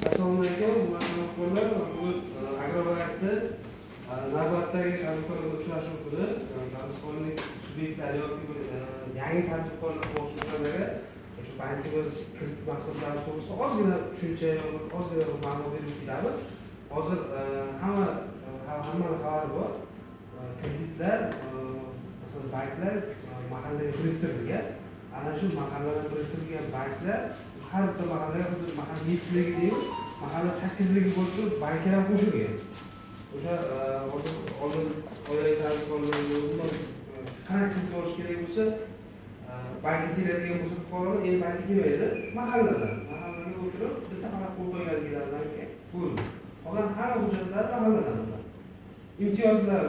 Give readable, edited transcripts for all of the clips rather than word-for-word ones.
Assalomu alaykum. Mehmonlar, bugun Agrobankda navbatdagi tadbirkorlar uchrashuv kuni tadbirkorlik subyektlari yoki yangi tadbirkorlar xulosalariga shu bankimiz kredit maqsadlari to'g'risida ozgina tushuncha yoki ozgina ma'lumot berib kelamiz. Hozir hammani xabari bor. Kreditlar masalan banklar mahallaga biriktirilgan. Ana shu mahallaga biriktirilgan banklar har bitta mahallaga xuddi mahalla 7ligi deymiz, mahalla 8ligi bo'lib banklar ham qo'shilgan. O'sha oldin oilaviy tadbirkorlarga umuman qanaqa kredit olish kerak bo'lsa, bankka keladigan bo'lsa fuqarolar endi bankka kelmaydi, mahallaga o'tirib bitta xabar qo'l qo'yganliklaridan bo'ldi. Qolgan hamma hujjatlar mahalladan bo'ladi. Imtiyozlar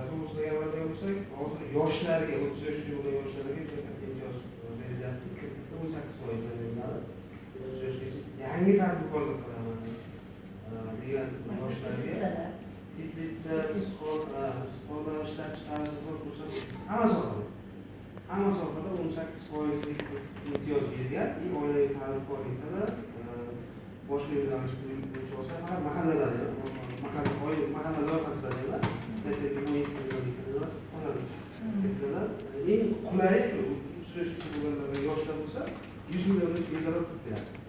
to'g'risida gapiradigan bo'lsak, hozir yoshlarga 30 yoshga to'lgan yoshlarga imtiyoz berilyapti. 18% beriladi. 30 yoshgacha yangi tadbirkorlik qilaman degan yoshlarga teplitsa, sport ishlab chiqarish bo'lsa hamma sohada 18% imtiyoz berilgan. Oilaviy tadbirkorlikda boshqa yo'nalish bo'yicha olsa faqat mahallalarda, mahalla loyihasidan emas, eng qulay shu 30 yoshga to'lgan yoshlar bo'lsa 100 millionlik bezaroq beradi.